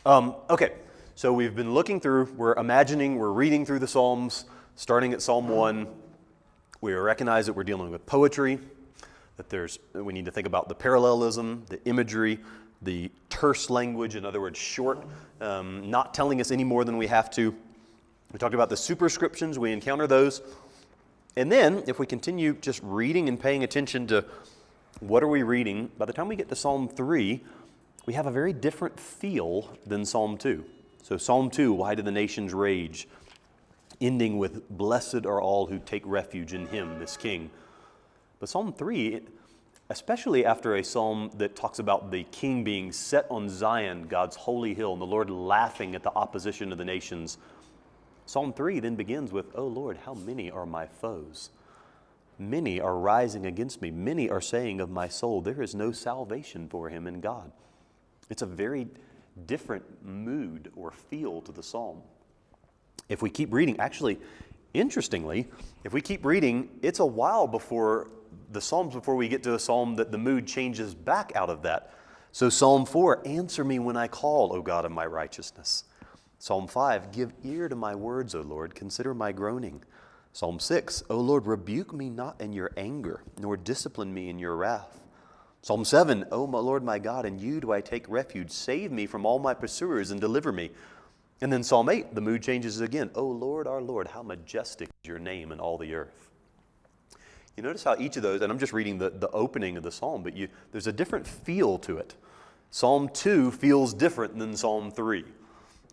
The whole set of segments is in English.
Okay, so we've been looking through, we're reading through the Psalms, starting at Psalm 1. We recognize that we're dealing with poetry, that we need to think about the parallelism, the imagery, the terse language, in other words, short, not telling us any more than we have to. We talked about the superscriptions, we encounter those. And then, if we continue just reading and paying attention to what are we reading, by the time we get to Psalm 3, we have a very different feel than Psalm 2. So Psalm 2, why do the nations rage? Ending with, blessed are all who take refuge in him, this king. But Psalm 3, especially after a psalm that talks about the king being set on Zion, God's holy hill, and the Lord laughing at the opposition of the nations, Psalm 3 then begins with, "O Lord, how many are my foes? Many are rising against me. Many are saying of my soul, there is no salvation for him in God." It's a very different mood or feel to the psalm. If we keep reading, actually, interestingly, if we keep reading, it's a while before the Psalms, before we get to a psalm that the mood changes back out of that. So Psalm 4, answer me when I call, O God of my righteousness. Psalm 5, give ear to my words, O Lord, consider my groaning. Psalm 6, O Lord, rebuke me not in your anger, nor discipline me in your wrath. Psalm 7, O my Lord my God, in you do I take refuge. Save me from all my pursuers and deliver me. And then Psalm 8, the mood changes again. O Lord, our Lord, how majestic is your name in all the earth. You notice how each of those, and I'm just reading the opening of the psalm, but there's a different feel to it. Psalm 2 feels different than Psalm 3.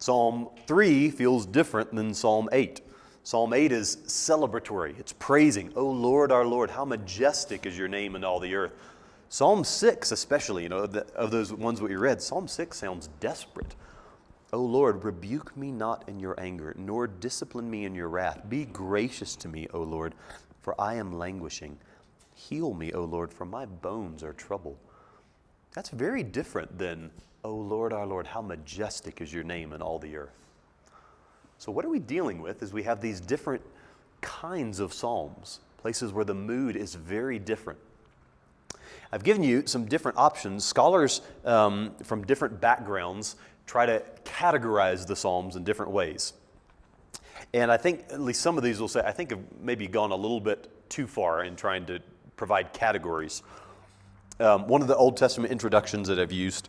Psalm 3 feels different than Psalm 8. Psalm 8 is celebratory. It's praising. O Lord, our Lord, how majestic is your name in all the earth. Psalm 6 especially, of those ones that we read, Psalm 6 sounds desperate. O Lord, rebuke me not in your anger, nor discipline me in your wrath. Be gracious to me, O Lord, for I am languishing. Heal me, O Lord, for my bones are troubled. That's very different than, O Lord, our Lord, how majestic is your name in all the earth. So what are we dealing with is we have these different kinds of psalms, places where the mood is very different. I've given you some different options. Scholars from different backgrounds try to categorize the Psalms in different ways. And I think at least some of these will say, I think have maybe gone a little bit too far in trying to provide categories. One of the Old Testament introductions that I've used,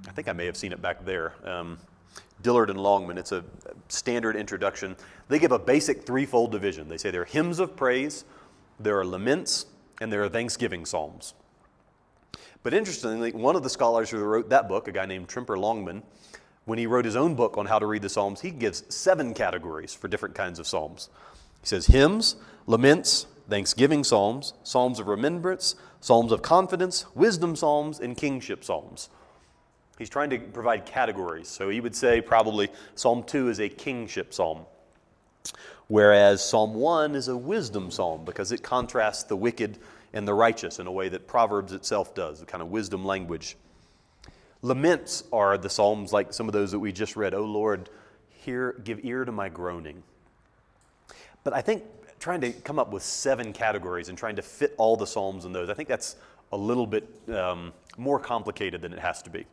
I think I may have seen it back there, Dillard and Longman, it's a standard introduction. They give a basic threefold division. They say there are hymns of praise, there are laments, and there are thanksgiving psalms. But interestingly, one of the scholars who wrote that book, a guy named Trimper Longman, when he wrote his own book on how to read the Psalms, he gives 7 categories for different kinds of psalms. He says hymns, laments, thanksgiving psalms, psalms of remembrance, psalms of confidence, wisdom psalms, and kingship psalms. He's trying to provide categories. So he would say probably Psalm 2 is a kingship psalm, whereas Psalm 1 is a wisdom psalm because it contrasts the wicked and the righteous in a way that Proverbs itself does, the kind of wisdom language. Laments are the psalms like some of those that we just read. O Lord, give ear to my groaning. But I think trying to come up with 7 categories and trying to fit all the psalms in those, I think that's a little bit more complicated than it has to be.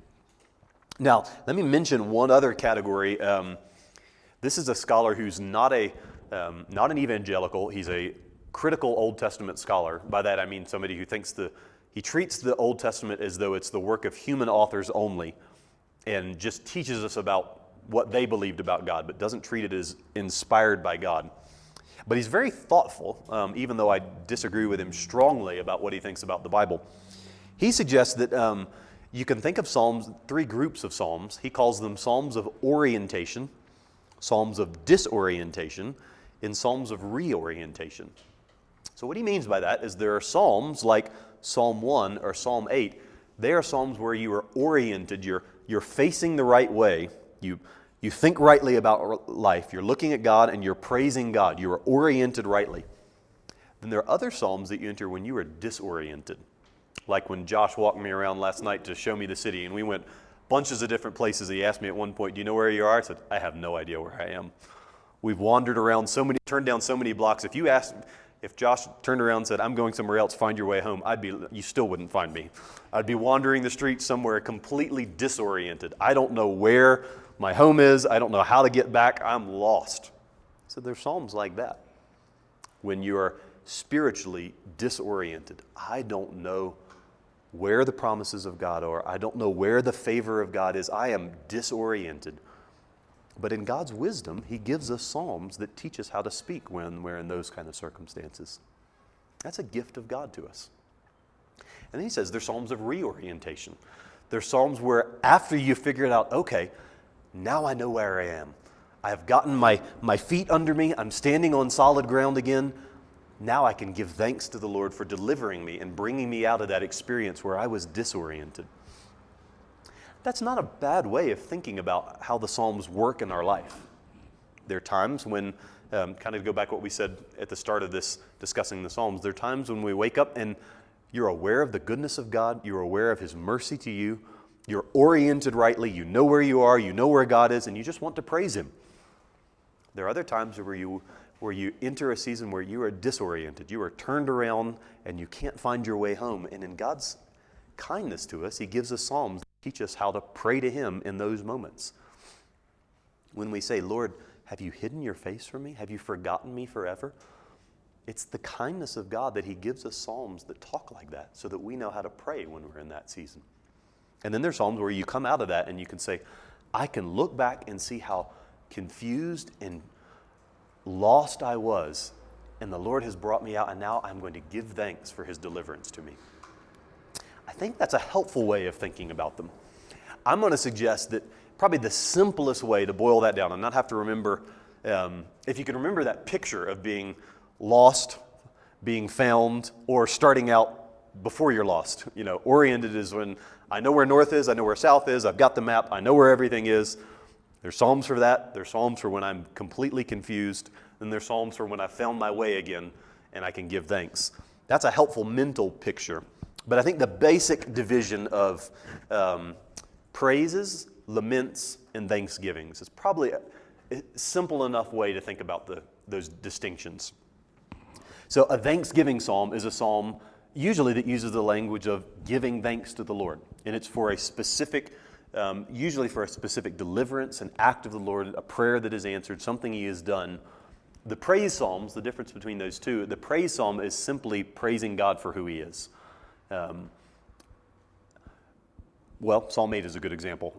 Now, let me mention one other category. This is a scholar who's not an evangelical. He's a critical Old Testament scholar. By that I mean somebody who thinks he treats the Old Testament as though it's the work of human authors only and just teaches us about what they believed about God, but doesn't treat it as inspired by God. But he's very thoughtful, even though I disagree with him strongly about what he thinks about the Bible. He suggests that you can think of psalms, 3 groups of psalms. He calls them psalms of orientation, psalms of disorientation, and psalms of reorientation. So what he means by that is there are psalms like Psalm 1 or Psalm 8. They are psalms where you are oriented, you're facing the right way, you think rightly about life, you're looking at God and you're praising God, you are oriented rightly. Then there are other psalms that you enter when you are disoriented. Like when Josh walked me around last night to show me the city, and we went bunches of different places. He asked me at one point, do you know where you are? I said, I have no idea where I am. We've wandered around turned down so many blocks. If you asked If Josh turned around and said, I'm going somewhere else, find your way home, you still wouldn't find me. I'd be wandering the streets somewhere completely disoriented. I don't know where my home is. I don't know how to get back. I'm lost. So there's psalms like that. When you are spiritually disoriented, I don't know where the promises of God are. I don't know where the favor of God is. I am disoriented. But in God's wisdom, he gives us psalms that teach us how to speak when we're in those kind of circumstances. That's a gift of God to us. And then he says there's psalms of reorientation. There's psalms where after you figure it out, okay, now I know where I am. I have gotten my feet under me. I'm standing on solid ground again. Now I can give thanks to the Lord for delivering me and bringing me out of that experience where I was disoriented. That's not a bad way of thinking about how the Psalms work in our life. There are times when, kind of go back to what we said at the start of this discussing the Psalms, there are times when we wake up and you're aware of the goodness of God, you're aware of his mercy to you, you're oriented rightly, you know where you are, you know where God is, and you just want to praise him. There are other times where you enter a season where you are disoriented, you are turned around, and you can't find your way home. And in God's kindness to us, he gives us psalms that teach us how to pray to him in those moments. When we say, Lord, have you hidden your face from me? Have you forgotten me forever? It's the kindness of God that he gives us psalms that talk like that so that we know how to pray when we're in that season. And then there's psalms where you come out of that and you can say, I can look back and see how confused and lost I was, and the Lord has brought me out, and now I'm going to give thanks for his deliverance to me. I think that's a helpful way of thinking about them. I'm going to suggest that probably the simplest way to boil that down and not have to remember, if you can remember that picture of being lost, being found, or starting out before you're lost. Oriented is when I know where north is, I know where south is, I've got the map, I know where everything is. There's psalms for that. There's psalms for when I'm completely confused. And there's psalms for when I found my way again and I can give thanks. That's a helpful mental picture. But I think the basic division of praises, laments, and thanksgivings is probably a simple enough way to think about those distinctions. So a thanksgiving psalm is a psalm usually that uses the language of giving thanks to the Lord. And it's for a specific usually for a specific deliverance, an act of the Lord, a prayer that is answered, something he has done. The praise psalms, the difference between those two, the praise psalm is simply praising God for who he is. Psalm 8 is a good example.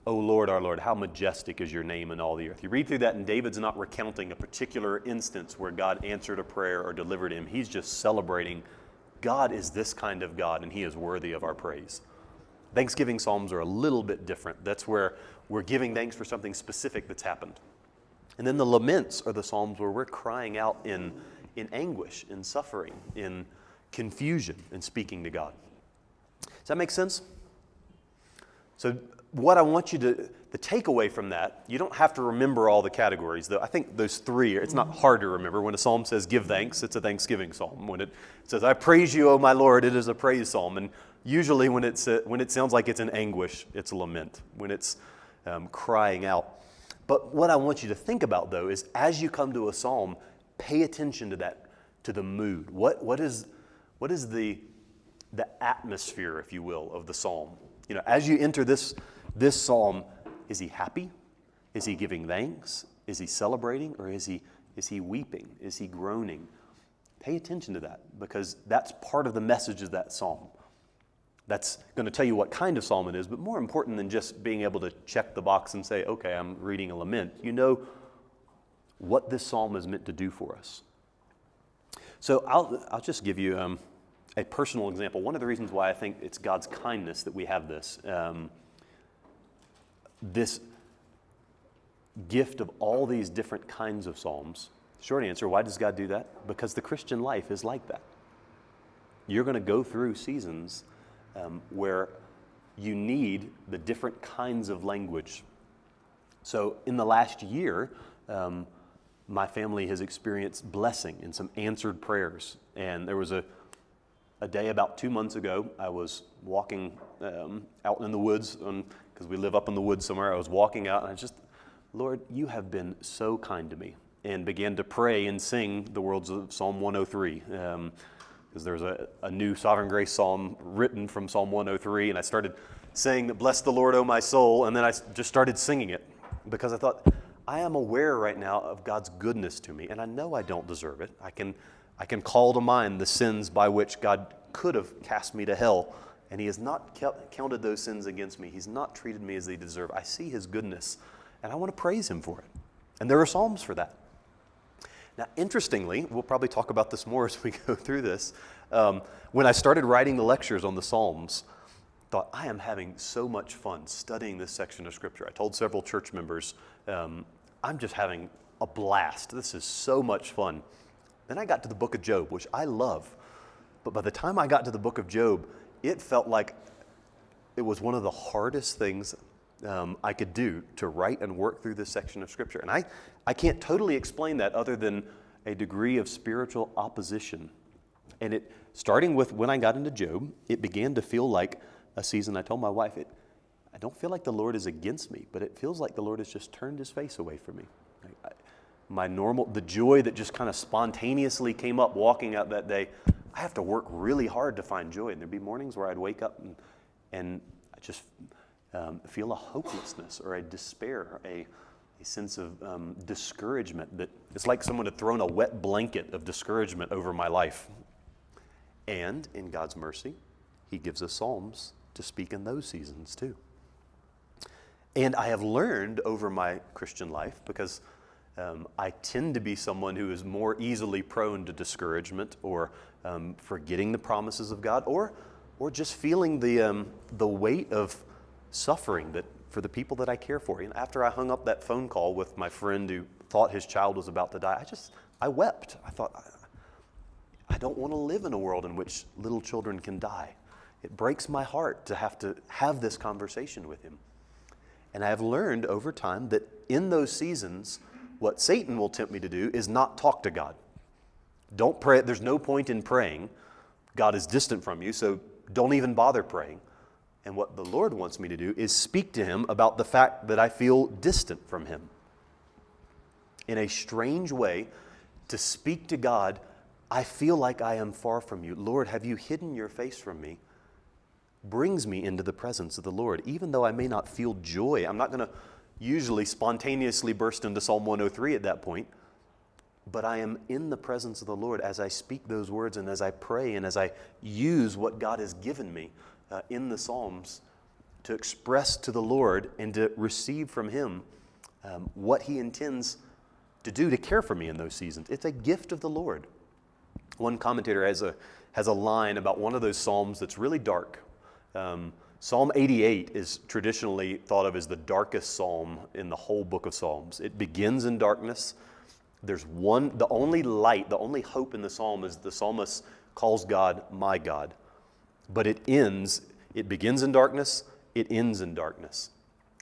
O Lord, our Lord, how majestic is your name in all the earth. You read through that and David's not recounting a particular instance where God answered a prayer or delivered him. He's just celebrating God is this kind of God and he is worthy of our praise. Thanksgiving psalms are a little bit different. That's where we're giving thanks for something specific that's happened. And then the laments are the psalms where we're crying out in anguish, in suffering, in confusion, and speaking to God. Does that make sense? So what I want you the takeaway from that, you don't have to remember all the categories, though I think those three, it's not hard to remember. When a psalm says give thanks, it's a thanksgiving psalm. When it says I praise you, O my Lord, it is a praise psalm. And usually when it sounds like it's in anguish, it's a lament, when it's crying out. But what I want you to think about, though, is as you come to a psalm, pay attention to that, to the mood. What is the atmosphere, if you will, of the psalm? As you enter this psalm, is he happy? Is he giving thanks? Is he celebrating? Or is he weeping? Is he groaning? Pay attention to that, because that's part of the message of that psalm. That's going to tell you what kind of psalm it is, but more important than just being able to check the box and say, okay, I'm reading a lament. You know what this psalm is meant to do for us. So I'll just give you a personal example. One of the reasons why I think it's God's kindness that we have this gift of all these different kinds of psalms. Short answer, why does God do that? Because the Christian life is like that. You're going to go through seasons where you need the different kinds of language. So in the last year, my family has experienced blessing and some answered prayers. And there was a day about 2 months ago, I was walking out in the woods, because we live up in the woods somewhere. I was walking out and I just, Lord, you have been so kind to me. and began to pray and sing the words of Psalm 103. Because there's a new Sovereign Grace psalm written from Psalm 103, and I started saying that, "Bless the Lord, O my soul," and then I just started singing it because I thought, I am aware right now of God's goodness to me, and I know I don't deserve it. I can call to mind the sins by which God could have cast me to hell, and He has not counted those sins against me. He's not treated me as they deserve. I see His goodness, and I want to praise Him for it. And there are psalms for that. Now, interestingly, we'll probably talk about this more as we go through this. When I started writing the lectures on the Psalms, I thought, I am having so much fun studying this section of Scripture. I told several church members, I'm just having a blast. This is so much fun. Then I got to the book of Job, which I love. But by the time I got to the book of Job, it felt like it was one of the hardest things I could do to write and work through this section of Scripture. And I can't totally explain that other than a degree of spiritual opposition. And it, starting with when I got into Job, it began to feel like a season. I told my wife, I don't feel like the Lord is against me, but it feels like the Lord has just turned His face away from me. The joy that just kind of spontaneously came up walking out that day, I have to work really hard to find joy. And there'd be mornings where I'd wake up and I just feel a hopelessness or a despair, a sense of discouragement that it's like someone had thrown a wet blanket of discouragement over my life. And in God's mercy, He gives us psalms to speak in those seasons too. And I have learned over my Christian life, because I tend to be someone who is more easily prone to discouragement or forgetting the promises of God, or just feeling the weight of suffering that for the people that I care for. And after I hung up that phone call with my friend who thought his child was about to die, I wept. I thought, I don't want to live in a world in which little children can die. It breaks my heart to have this conversation with him. And I have learned over time that in those seasons, what Satan will tempt me to do is not talk to God. Don't pray. There's no point in praying. God is distant from you, so don't even bother praying. And what the Lord wants me to do is speak to Him about the fact that I feel distant from Him. In a strange way, to speak to God, I feel like I am far from you. Lord, have you hidden your face from me? Brings me into the presence of the Lord. Even though I may not feel joy, I'm not going to usually spontaneously burst into Psalm 103 at that point, but I am in the presence of the Lord as I speak those words and as I pray and as I use what God has given me in the Psalms to express to the Lord and to receive from Him what He intends to do to care for me in those seasons. It's a gift of the Lord. One commentator has a line about one of those Psalms that's really dark. Psalm 88 is traditionally thought of as the darkest psalm in the whole book of Psalms. It begins in darkness. There's the only light, the only hope in the psalm is the psalmist calls God my God. But it begins in darkness, it ends in darkness.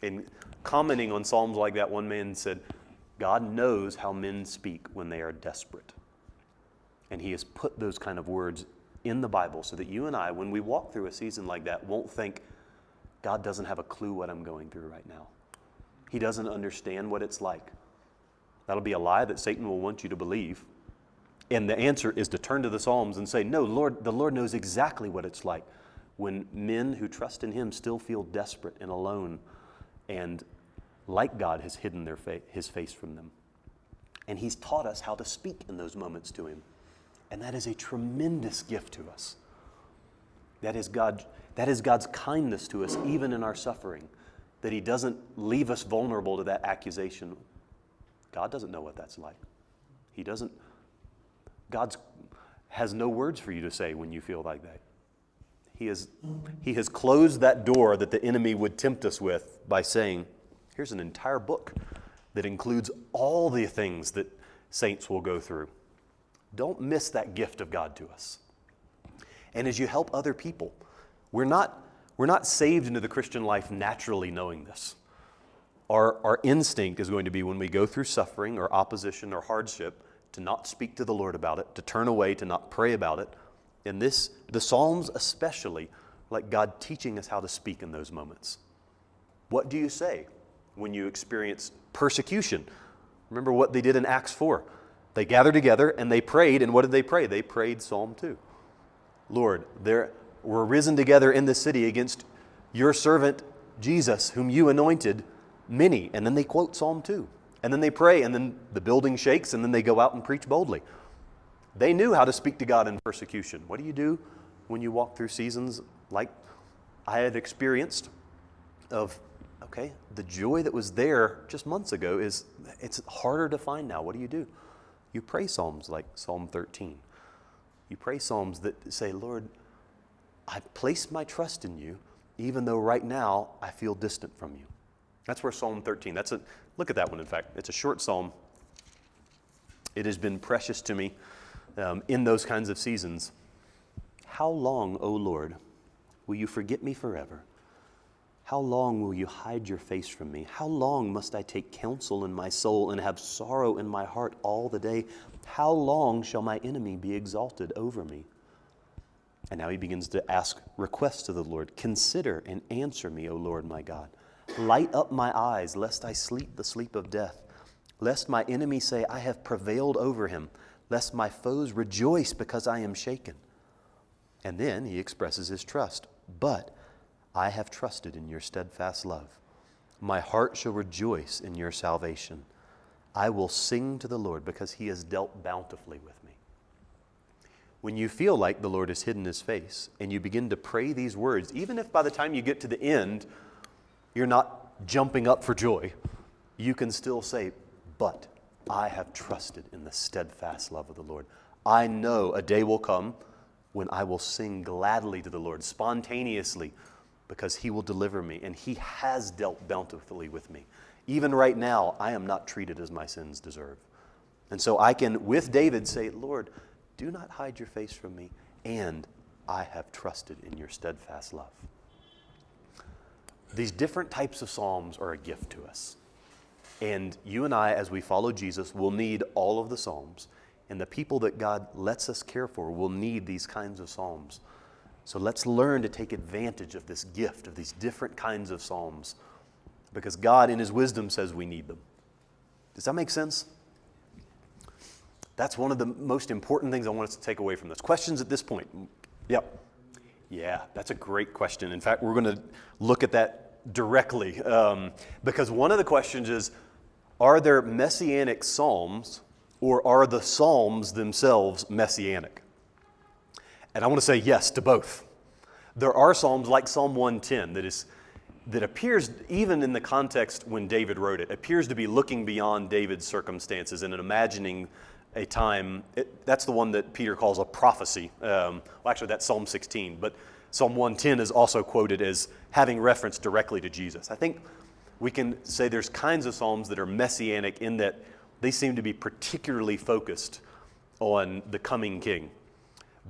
And commenting on psalms like that, one man said, God knows how men speak when they are desperate. And He has put those kind of words in the Bible so that you and I, when we walk through a season like that, won't think, God doesn't have a clue what I'm going through right now. He doesn't understand what it's like. That'll be a lie that Satan will want you to believe. And the answer is to turn to the Psalms and say, no, the Lord knows exactly what it's like when men who trust in Him still feel desperate and alone and like God has hidden His face from them. And He's taught us how to speak in those moments to Him. And that is a tremendous gift to us. That is God's kindness to us, even in our suffering, that He doesn't leave us vulnerable to that accusation. God doesn't know what that's like. God has no words for you to say when you feel like that. He has closed that door that the enemy would tempt us with by saying, here's an entire book that includes all the things that saints will go through. Don't miss that gift of God to us. And as you help other people, we're not saved into the Christian life naturally knowing this. Our instinct is going to be when we go through suffering or opposition or hardship to not speak to the Lord about it, to turn away, to not pray about it. And the Psalms especially, like God teaching us how to speak in those moments. What do you say when you experience persecution? Remember what they did in Acts 4. They gathered together and they prayed, and what did they pray? They prayed Psalm 2. Lord, we're risen together in the city against your servant Jesus, whom you anointed, many. And then they quote Psalm 2. And then they pray, and then the building shakes, and then they go out and preach boldly. They knew how to speak to God in persecution. What do you do when you walk through seasons like I had experienced of, okay, the joy that was there just months ago it's harder to find now. What do? You pray psalms like Psalm 13. You pray psalms that say, Lord, I place my trust in you, even though right now I feel distant from you. That's where Psalm 13, look at that one, in fact. It's a short psalm. It has been precious to me in those kinds of seasons. How long, O Lord, will you forget me forever? How long will you hide your face from me? How long must I take counsel in my soul and have sorrow in my heart all the day? How long shall my enemy be exalted over me? And now he begins to ask requests to the Lord. Consider and answer me, O Lord my God. Light up my eyes, lest I sleep the sleep of death. Lest my enemy say, I have prevailed over him. Lest my foes rejoice because I am shaken. And then he expresses his trust. But I have trusted in your steadfast love. My heart shall rejoice in your salvation. I will sing to the Lord because he has dealt bountifully with me. When you feel like the Lord has hidden his face and you begin to pray these words, even if by the time you get to the end, you're not jumping up for joy, you can still say, but I have trusted in the steadfast love of the Lord. I know a day will come when I will sing gladly to the Lord, spontaneously, because he will deliver me, and he has dealt bountifully with me. Even right now, I am not treated as my sins deserve. And so I can, with David, say, Lord, do not hide your face from me, and I have trusted in your steadfast love. These different types of psalms are a gift to us. And you and I, as we follow Jesus, will need all of the psalms. And the people that God lets us care for will need these kinds of psalms. So let's learn to take advantage of this gift of these different kinds of psalms, because God in his wisdom says we need them. Does that make sense? That's one of the most important things I want us to take away from this. Questions at this point? Yep. Yeah, that's a great question. In fact, we're going to look at that directly because one of the questions is, are there messianic psalms, or are the psalms themselves messianic? And I want to say yes to both. There are psalms like Psalm 110 that appears, even in the context when David wrote it, appears to be looking beyond David's circumstances and imagining a time. That's the one that Peter calls a prophecy. Well, actually, that's Psalm 16, but Psalm 110 is also quoted as having reference directly to Jesus. I think we can say there's kinds of psalms that are messianic in that they seem to be particularly focused on the coming king.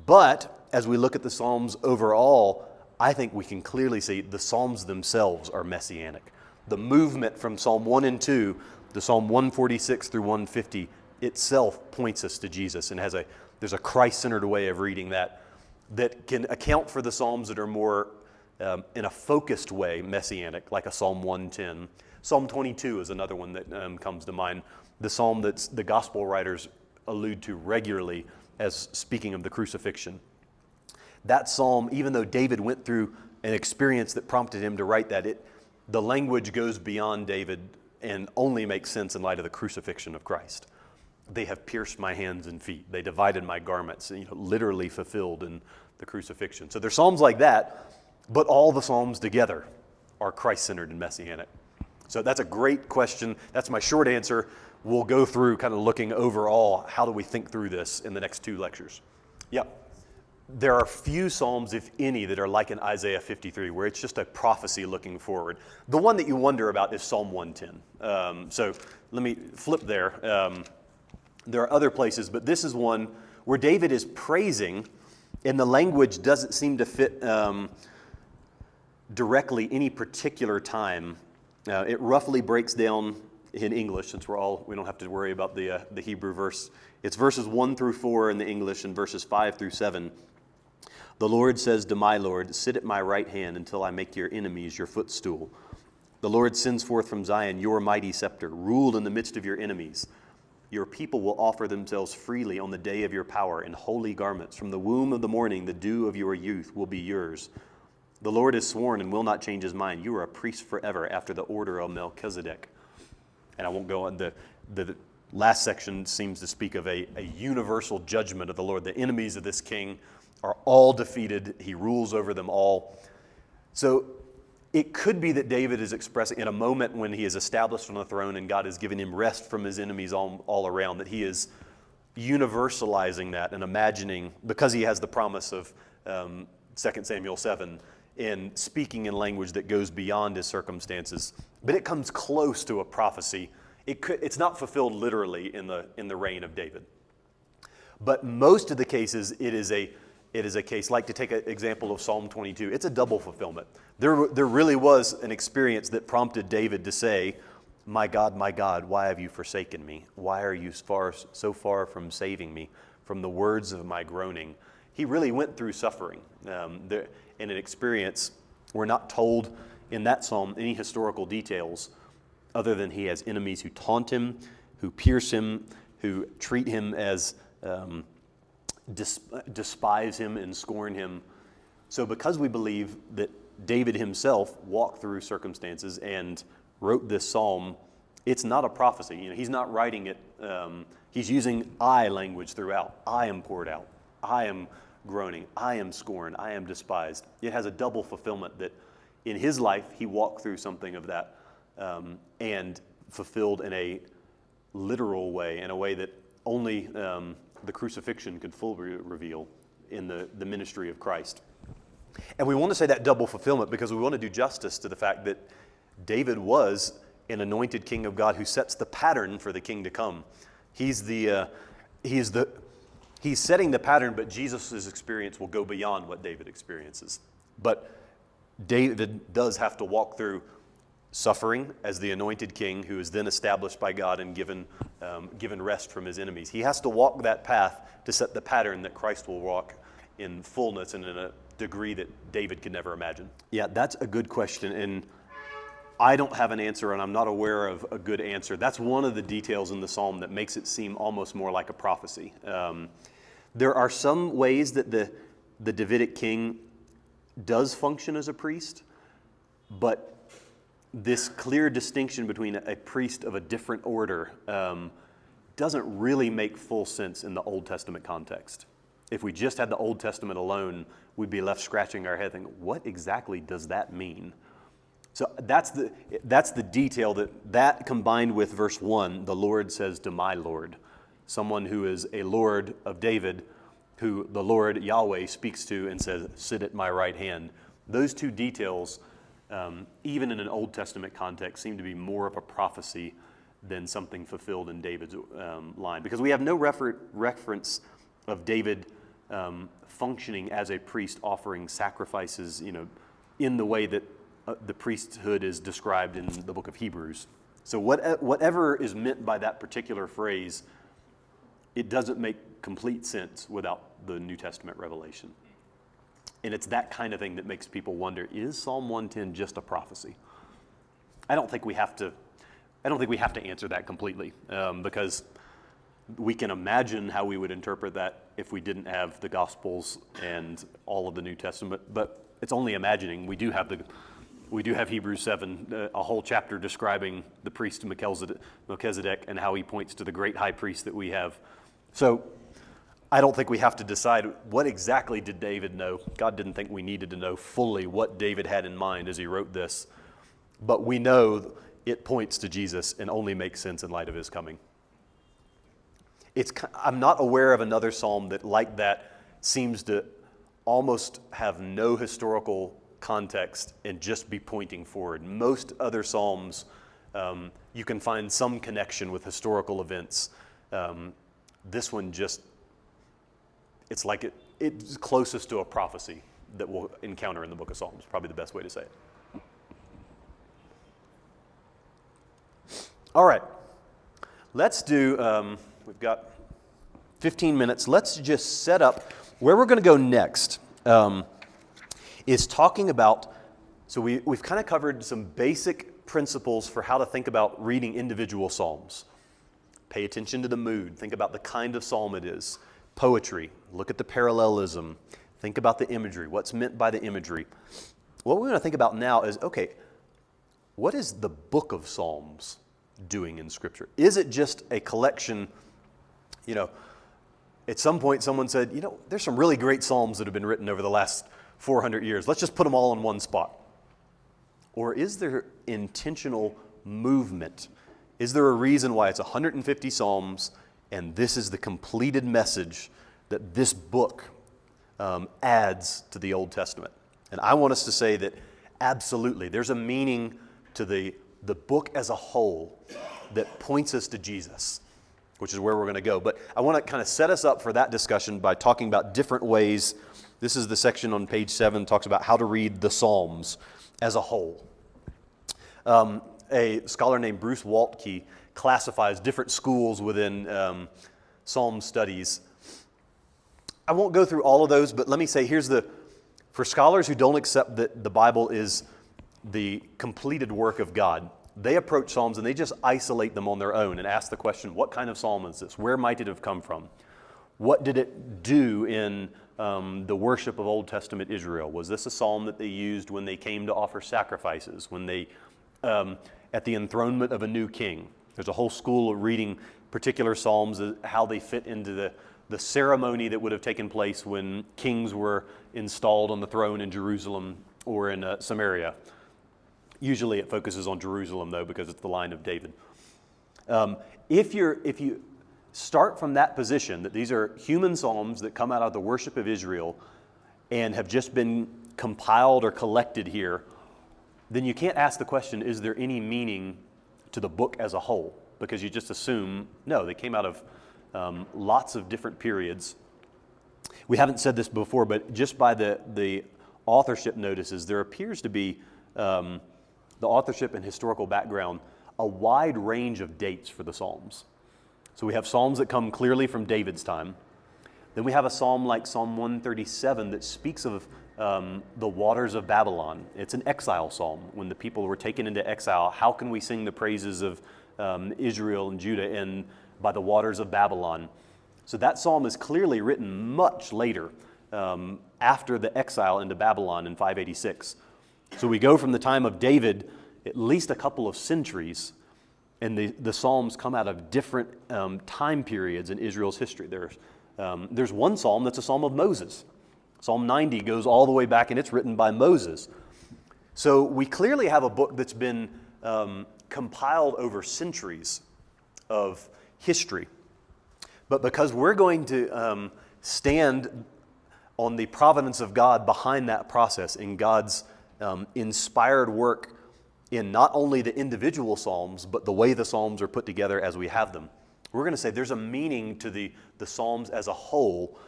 But as we look at the Psalms overall, I think we can clearly see the Psalms themselves are messianic. The movement from Psalm 1 and 2 to Psalm 146 through 150 itself points us to Jesus, and there's a Christ-centered way of reading that can account for the Psalms that are more in a focused way messianic, like a Psalm 110. Psalm 22 is another one that comes to mind, the psalm that the gospel writers allude to regularly as speaking of the crucifixion. That psalm, even though David went through an experience that prompted him to write that, the language goes beyond David and only makes sense in light of the crucifixion of Christ. They have pierced my hands and feet. They divided my garments, literally fulfilled in the crucifixion. So there's psalms like that, but all the psalms together are Christ-centered and messianic. So that's a great question. That's my short answer. We'll go through kind of looking overall, how do we think through this in the next 2 lectures. Yep. There are few psalms, if any, that are like in Isaiah 53, where it's just a prophecy looking forward. The one that you wonder about is Psalm 110. So let me flip there. There are other places, but this is one where David is praising, and the language doesn't seem to fit directly any particular time. It roughly breaks down in English, since we don't have to worry about the Hebrew verse. It's verses 1 through 4 in the English and verses 5 through 7. The Lord says to my Lord, sit at my right hand until I make your enemies your footstool. The Lord sends forth from Zion your mighty scepter, ruled in the midst of your enemies. Your people will offer themselves freely on the day of your power in holy garments. From the womb of the morning, the dew of your youth will be yours. The Lord has sworn and will not change his mind. You are a priest forever after the order of Melchizedek. And I won't go on. The last section seems to speak of a universal judgment of the Lord. The enemies of this king are all defeated. He rules over them all. So it could be that David is expressing, in a moment when he is established on the throne and God has given him rest from his enemies all around, that he is universalizing that and imagining, because he has the promise of 2 Samuel 7, in speaking in language that goes beyond his circumstances. But it comes close to a prophecy. It's not fulfilled literally in the reign of David. But most of the cases, it is a case, like to take an example of Psalm 22, it's a double fulfillment. There really was an experience that prompted David to say, my God, why have you forsaken me? Why are you so far from saving me from the words of my groaning? He really went through suffering. In an experience, we're not told in that psalm any historical details other than he has enemies who taunt him, who pierce him, who treat him as despise him and scorn him. So because we believe that David himself walked through circumstances and wrote this psalm, it's not a prophecy. He's not writing it. He's using I language throughout. I am poured out. I am groaning. I am scorned. I am despised. It has a double fulfillment that in his life he walked through something of that and fulfilled in a literal way, in a way that only the crucifixion could fully reveal in the ministry of Christ. And we want to say that double fulfillment because we want to do justice to the fact that David was an anointed king of God who sets the pattern for the king to come. He's setting the pattern, but Jesus' experience will go beyond what David experiences. But David does have to walk through suffering as the anointed king who is then established by God and given rest from his enemies. He has to walk that path to set the pattern that Christ will walk in fullness and in a degree that David could never imagine. Yeah, that's a good question, and I don't have an answer, and I'm not aware of a good answer. That's one of the details in the psalm that makes it seem almost more like a prophecy. There are some ways that the Davidic king does function as a priest, but this clear distinction between a priest of a different order doesn't really make full sense in the Old Testament context. If we just had the Old Testament alone, we'd be left scratching our head thinking, what exactly does that mean? So that's the detail that combined with verse 1, the Lord says to my Lord, someone who is a Lord of David, who the Lord Yahweh speaks to and says, sit at my right hand. Those two details, even in an Old Testament context, seem to be more of a prophecy than something fulfilled in David's line. Because we have no reference of David functioning as a priest offering sacrifices, in the way that the priesthood is described in the book of Hebrews. So whatever is meant by that particular phrase, it doesn't make complete sense without the New Testament revelation. And it's that kind of thing that makes people wonder, is Psalm 110 just a prophecy? I don't think we have to answer that completely, because we can imagine how we would interpret that if we didn't have the Gospels and all of the New Testament, but it's only imagining. We do have Hebrews 7, a whole chapter describing the priest Melchizedek and how he points to the great high priest that we have. So I don't think we have to decide what exactly did David know. God didn't think we needed to know fully what David had in mind as he wrote this, but we know it points to Jesus and only makes sense in light of his coming. I'm not aware of another psalm that, like that, seems to almost have no historical context and just be pointing forward. Most other psalms, you can find some connection with historical events. This one it's like it's closest to a prophecy that we'll encounter in the book of Psalms, probably the best way to say it. All right, let's do, we've got 15 minutes. Let's just set up where we're going to go next. Is talking about, so we've kind of covered some basic principles for how to think about reading individual psalms. Pay attention to the mood. Think about the kind of psalm it is. Poetry. Look at the parallelism. Think about the imagery. What's meant by the imagery. What we're going to think about now is, okay, what is the book of Psalms doing in Scripture? Is it just a collection, at some point someone said, there's some really great Psalms that have been written over the last 400 years. Let's just put them all in one spot. Or is there intentional movement? Is there a reason why it's 150 Psalms and this is the completed message that this book adds to the Old Testament? And I want us to say that absolutely, there's a meaning to the book as a whole that points us to Jesus, which is where we're going to go. But I want to kind of set us up for that discussion by talking about different ways. This is the section on page 7, talks about how to read the Psalms as a whole. A scholar named Bruce Waltke classifies different schools within Psalm studies. I won't go through all of those, but let me say, for scholars who don't accept that the Bible is the completed work of God, they approach Psalms and they just isolate them on their own and ask the question, what kind of psalm is this? Where might it have come from? What did it do in the worship of Old Testament Israel? Was this a psalm that they used when they came to offer sacrifices, when they, at the enthronement of a new king? There's a whole school of reading particular psalms, how they fit into the ceremony that would have taken place when kings were installed on the throne in Jerusalem or in Samaria. Usually it focuses on Jerusalem, though, because it's the line of David. If you start from that position, that these are human psalms that come out of the worship of Israel and have just been compiled or collected here, then you can't ask the question, is there any meaning to the book as a whole? Because you just assume, no, they came out of lots of different periods. We haven't said this before, but just by the authorship notices, there appears to be the authorship and historical background, a wide range of dates for the Psalms. So we have Psalms that come clearly from David's time. Then we have a psalm like Psalm 137 that speaks of the waters of Babylon. It's an exile psalm. When the people were taken into exile, how can we sing the praises of Israel and Judah by the waters of Babylon? So that psalm is clearly written much later, after the exile into Babylon in 586. So we go from the time of David, at least a couple of centuries, and the Psalms come out of different time periods in Israel's history. There's one psalm that's a psalm of Moses. Psalm 90 goes all the way back, and it's written by Moses. So we clearly have a book that's been compiled over centuries of history. But because we're going to stand on the providence of God behind that process, in God's inspired work in not only the individual psalms, but the way the psalms are put together as we have them, we're going to say there's a meaning to the psalms as a whole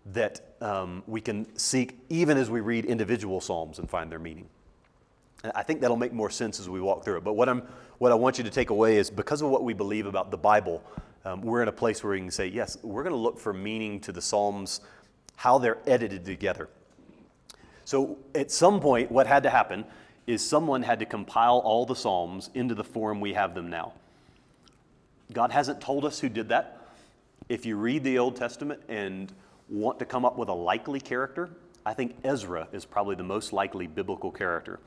that we can seek even as we read individual psalms and find their meaning. And I think that'll make more sense as we walk through it. But what I want you to take away is, because of what we believe about the Bible, we're in a place where we can say, yes, we're going to look for meaning to the psalms, how they're edited together. So at some point, what had to happen is someone had to compile all the psalms into the form we have them now. God hasn't told us who did that. If you read the Old Testament and want to come up with a likely character, I think Ezra is probably the most likely biblical character.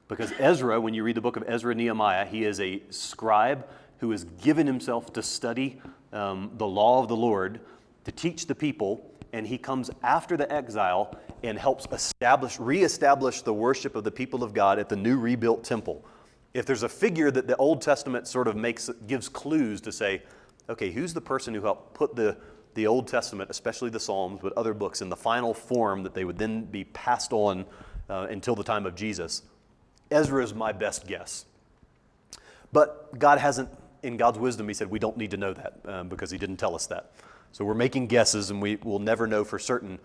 Because Ezra, when you read the book of Ezra and Nehemiah, he is a scribe who has given himself to study the law of the Lord, to teach the people, and he comes after the exile and helps reestablish the worship of the people of God at the new rebuilt temple. If there's a figure that the Old Testament sort of gives clues to say, okay, who's the person who helped put the Old Testament, especially the Psalms, but other books, in the final form that they would then be passed on until the time of Jesus? Ezra is my best guess. But God hasn't, in God's wisdom, he said we don't need to know that because he didn't tell us that. So we're making guesses, and we will never know for certain.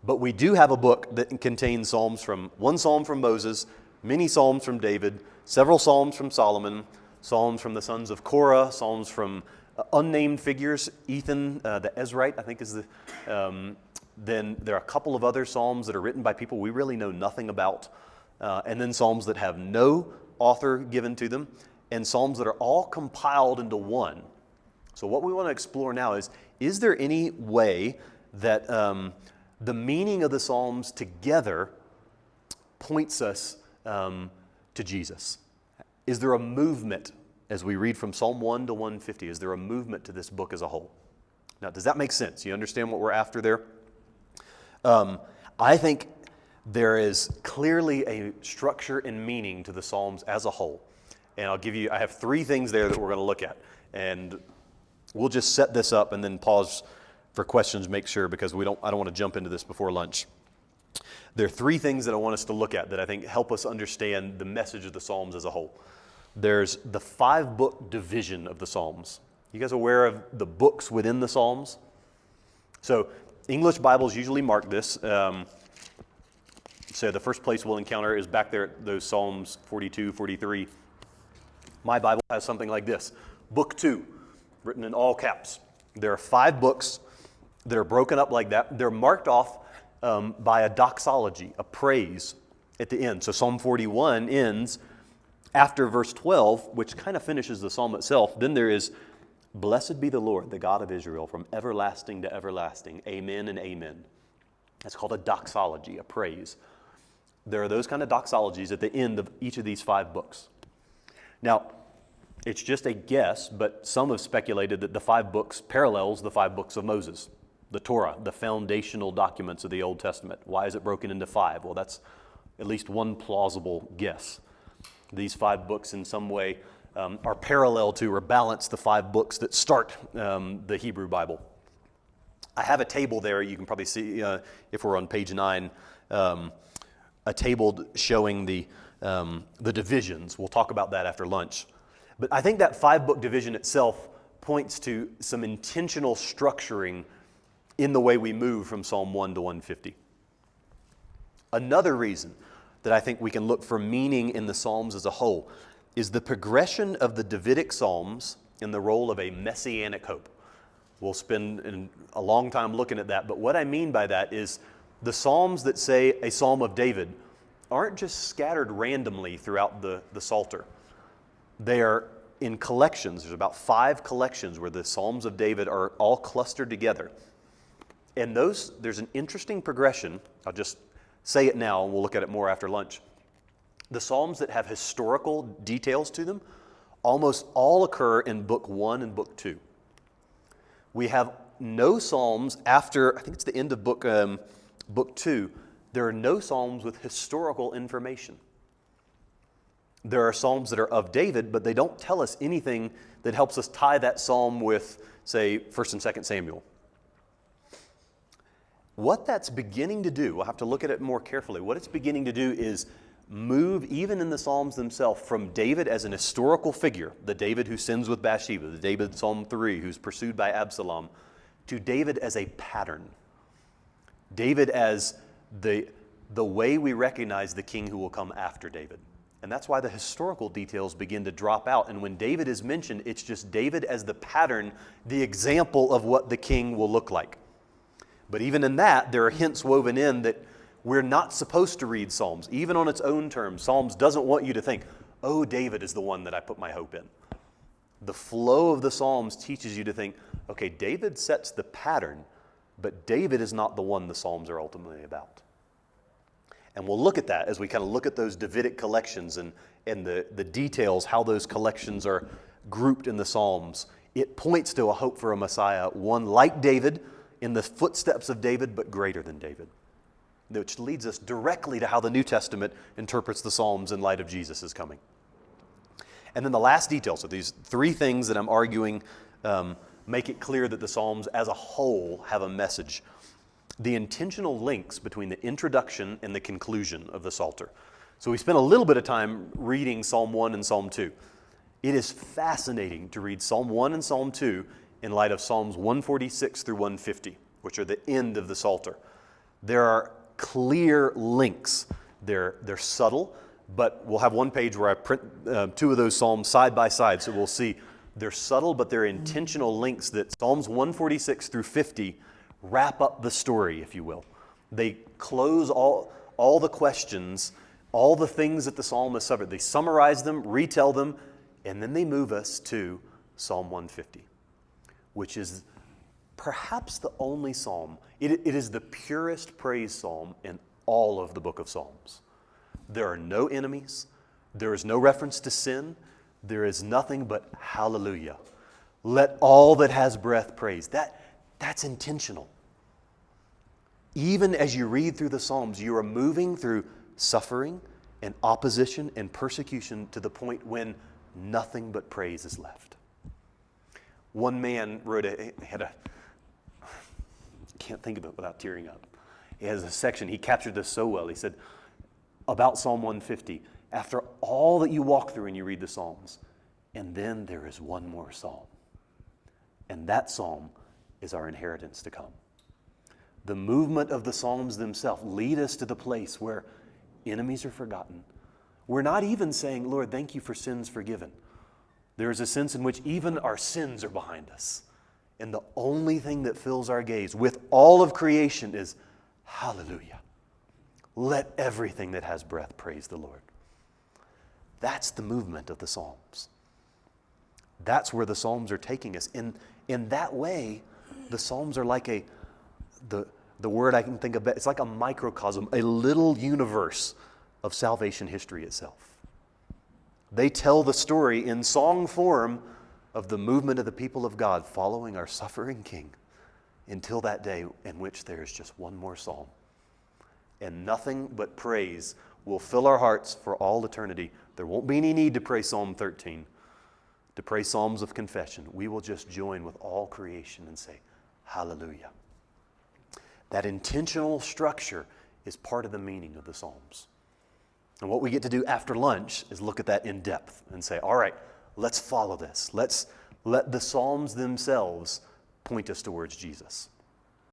But we do have a book that contains one psalm from Moses, many psalms from David, several psalms from Solomon, psalms from the sons of Korah, psalms from unnamed figures. Ethan, the Ezrite, I think is the... then there are a couple of other psalms that are written by people we really know nothing about. And then psalms that have no author given to them, and psalms that are all compiled into one. So what we want to explore now is there any way that the meaning of the psalms together points us to Jesus? Is there a movement as we read from Psalm 1 to 150? Is there a movement to this book as a whole? Now, does that make sense? You understand what we're after there? I think there is clearly a structure and meaning to the Psalms as a whole. And I have three things there that we're going to look at. And we'll just set this up and then pause for questions, make sure, because I don't want to jump into this before lunch. There are three things that I want us to look at that I think help us understand the message of the Psalms as a whole. There's the 5-book division of the Psalms. You guys aware of the books within the Psalms? So English Bibles usually mark this. So the first place we'll encounter is back there, those Psalms 42, 43. My Bible has something like this. Book 2, written in all caps. There are 5 books that are broken up like that. They're marked off by a doxology, a praise at the end. So Psalm 41 ends after verse 12, which kind of finishes the psalm itself. Then there is, "Blessed be the Lord, the God of Israel, from everlasting to everlasting. Amen and amen." That's called a doxology, a praise. There are those kind of doxologies at the end of each of these 5 books. Now, it's just a guess, but some have speculated that the 5 books parallels the 5 books of Moses, the Torah, the foundational documents of the Old Testament. Why is it broken into 5? Well, that's at least one plausible guess. These 5 books in some way are parallel to or balance the 5 books that start the Hebrew Bible. I have a table there. You can probably see, if we're on page 9, a table showing the divisions. We'll talk about that after lunch. But I think that 5-book division itself points to some intentional structuring in the way we move from Psalm 1 to 150. Another reason that I think we can look for meaning in the Psalms as a whole is the progression of the Davidic Psalms in the role of a messianic hope. We'll spend a long time looking at that, but what I mean by that is the Psalms that say a Psalm of David aren't just scattered randomly throughout the Psalter. They are in collections. There's about 5 collections where the Psalms of David are all clustered together. And there's an interesting progression. I'll just say it now, and we'll look at it more after lunch. The Psalms that have historical details to them almost all occur in Book 1 and Book 2. We have no Psalms after, I think it's the end of Book 2, there are no Psalms with historical information. There are Psalms that are of David, but they don't tell us anything that helps us tie that Psalm with, say, 1st and 2nd Samuel. What that's beginning to do, we'll have to look at it more carefully, what it's beginning to do is move, even in the Psalms themselves, from David as an historical figure, the David who sins with Bathsheba, the David, Psalm 3, who's pursued by Absalom, to David as a pattern. David as the way we recognize the king who will come after David. And that's why the historical details begin to drop out. And when David is mentioned, it's just David as the pattern, the example of what the king will look like. But even in that, there are hints woven in that we're not supposed to read Psalms, even on its own terms. Psalms doesn't want you to think, oh, David is the one that I put my hope in. The flow of the Psalms teaches you to think, okay, David sets the pattern, but David is not the one the Psalms are ultimately about. And we'll look at that as we kind of look at those Davidic collections and the details, how those collections are grouped in the Psalms. It points to a hope for a Messiah, one like David, in the footsteps of David, but greater than David, which leads us directly to how the New Testament interprets the Psalms in light of Jesus' coming. And then the last detail, so these 3 things that I'm arguing make it clear that the Psalms as a whole have a message. The intentional links between the introduction and the conclusion of the Psalter. So we spent a little bit of time reading Psalm 1 and Psalm 2. It is fascinating to read Psalm 1 and Psalm 2 in light of Psalms 146 through 150, which are the end of the Psalter. There are clear links. They're subtle, but we'll have one page where I print 2 of those Psalms side by side, so we'll see they're subtle, but they're intentional links that Psalms 146 through 50 wrap up the story, if you will. They close all the questions all the things that the psalmist suffered. They summarize them, retell them, and then they move us to Psalm 150, which is perhaps the only psalm. It is the purest praise psalm in all of the book of Psalms. There are no enemies. There is no reference to sin. There is nothing but hallelujah. Let all that has breath praise. That's intentional. Even as you read through the Psalms, you are moving through suffering and opposition and persecution to the point when nothing but praise is left. One man can't think of it without tearing up. He has a section, he captured this so well. He said about Psalm 150, after all that you walk through and you read the Psalms, and then there is one more psalm. And that psalm is our inheritance to come. The movement of the Psalms themselves lead us to the place where enemies are forgotten. We're not even saying, Lord, thank you for sins forgiven. There is a sense in which even our sins are behind us. And the only thing that fills our gaze with all of creation is, hallelujah. Let everything that has breath praise the Lord. That's the movement of the Psalms. That's where the Psalms are taking us. In that way, the Psalms are like the word I can think of, it's like a microcosm, a little universe of salvation history itself. They tell the story in song form of the movement of the people of God following our suffering King until that day in which there is just one more psalm. And nothing but praise will fill our hearts for all eternity. There won't be any need to pray Psalm 13, to pray psalms of confession. We will just join with all creation and say, hallelujah. That intentional structure is part of the meaning of the Psalms. And what we get to do after lunch is look at that in depth and say, all right, let's follow this. Let's let the Psalms themselves point us towards Jesus.